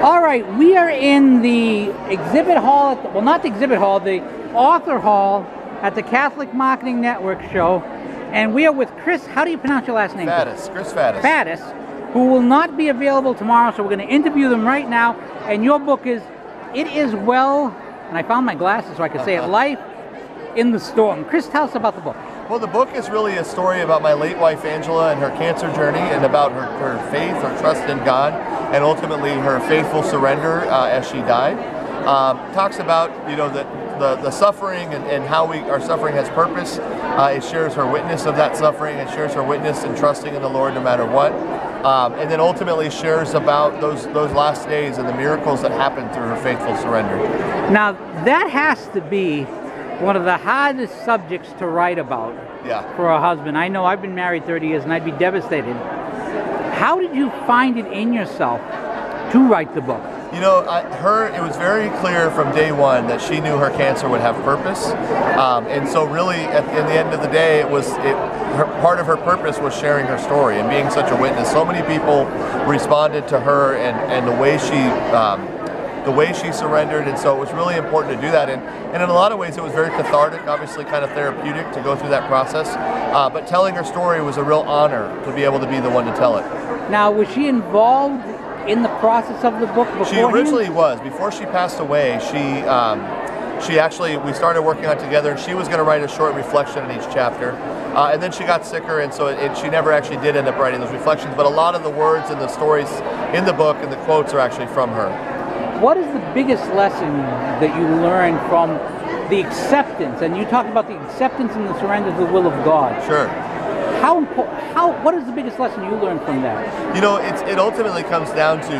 All right, we are in the exhibit hall, well, not the exhibit hall, the author hall at the Catholic Marketing Network show, and we are with Chris. How do you pronounce your last name? Faddis, Chris Faddis. Faddis, who will not be available tomorrow, so we're going to interview them right now. And your book is, It Is Well, and I found my glasses so I could say it, Life in the Storm. Chris, tell us about the book. Well, the book is really a story about my late wife Angela and her cancer journey, and about her faith, her trust in God, and ultimately her faithful surrender as she died. Talks about the suffering and how our suffering has purpose. It shares her witness of that suffering. It shares her witness in trusting in the Lord no matter what. And then ultimately shares about those last days and the miracles that happened through her faithful surrender. Now, that has to be one of the hardest subjects to write about for a husband. I know I've been married 30 years and I'd be devastated. How did you find it in yourself to write the book? You know, it was very clear from day one that she knew her cancer would have purpose. And so really, in the end of the day, part of her purpose was sharing her story and being such a witness. So many people responded to her and the way she surrendered, and so it was really important to do that. And in a lot of ways, it was very cathartic, obviously kind of therapeutic to go through that process. But telling her story was a real honor to be able to be the one to tell it. Now, was she involved in the process of the book beforehand? She originally was. Before she passed away, we started working on it together, and she was going to write a short reflection in each chapter. And then she got sicker, and so she never actually did end up writing those reflections. But a lot of the words and the stories in the book and the quotes are actually from her. What is the biggest lesson that you learned from the acceptance? And you talk about the acceptance and the surrender to the will of God. Sure. What is the biggest lesson you learned from that? You know, it ultimately comes down to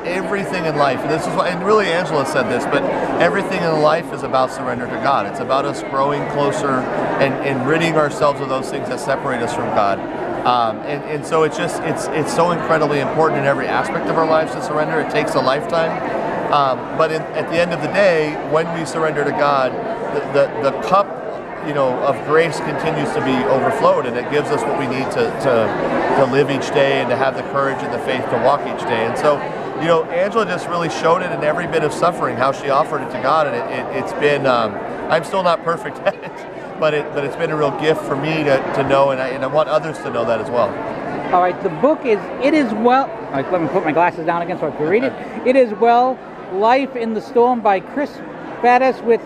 everything in life, and this is and really Angela said this, but everything in life is about surrender to God. It's about us growing closer and ridding ourselves of those things that separate us from God. And so it's so incredibly important in every aspect of our lives to surrender. It takes a lifetime, but at the end of the day, when we surrender to God, the cup of grace continues to be overflowed, and it gives us what we need to live each day and to have the courage and the faith to walk each day. And so, Angela just really showed it in every bit of suffering, how she offered it to God, and it's been, I'm still not perfect at it, but it's been a real gift for me to know, and I want others to know that as well. All right, the book is It Is Well. All right, let me put my glasses down again so I can read it. It Is Well, Life in the Storm by Chris Faddis with,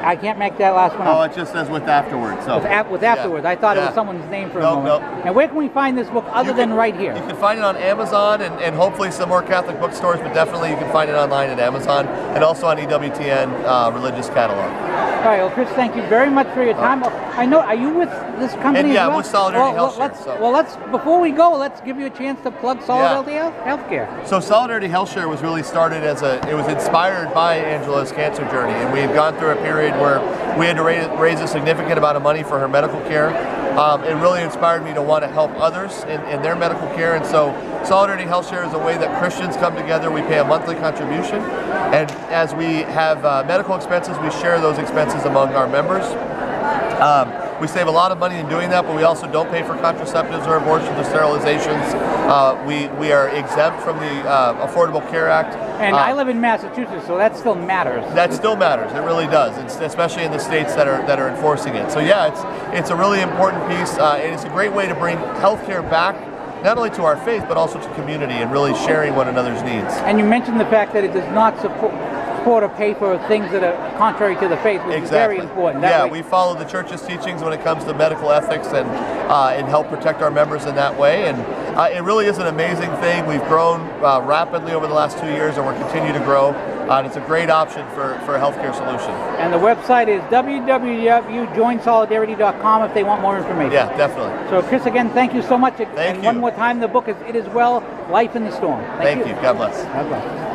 I can't make that last one up. Oh, it just says with afterwards. So. With afterwards. I thought it was someone's name for a moment. Nope. And where can we find this book other than right here? You can find it on Amazon and hopefully some more Catholic bookstores, but definitely you can find it online at Amazon and also on EWTN Religious Catalog. All right, well, Chris, thank you very much for your time. I know, are you with this company as well? Yeah, with Solidarity Healthcare. Before we go, let's give you a chance to plug Solidarity Healthcare. So Solidarity Healthcare was really started it was inspired by Angela's cancer journey, and we had gone through a period where we had to raise a significant amount of money for her medical care. It really inspired me to want to help others in their medical care, and so Solidarity Healthcare is a way that Christians come together. We pay a monthly contribution, and as we have medical expenses, we share those expenses among our members. We save a lot of money in doing that, but we also don't pay for contraceptives or abortions or sterilizations. We are exempt from the Affordable Care Act. And I live in Massachusetts, so that still matters. That still matters. It really does, especially in the states that are enforcing it. So yeah, it's a really important piece, and it's a great way to bring healthcare back, not only to our faith, but also to community and really sharing one another's needs. And you mentioned the fact that it does not support or pay for things that are contrary to the faith, which is very important. We follow the Church's teachings when it comes to medical ethics and help protect our members in that way. And it really is an amazing thing. We've grown rapidly over the last 2 years, and we're continuing to grow. And it's a great option for a healthcare solution. And the website is www.joinsolidarity.com if they want more information. Yeah, definitely. So Chris, again, thank you so much. Thank you. One more time, the book is It Is Well, Life in the Storm. Thank you. God bless. God bless.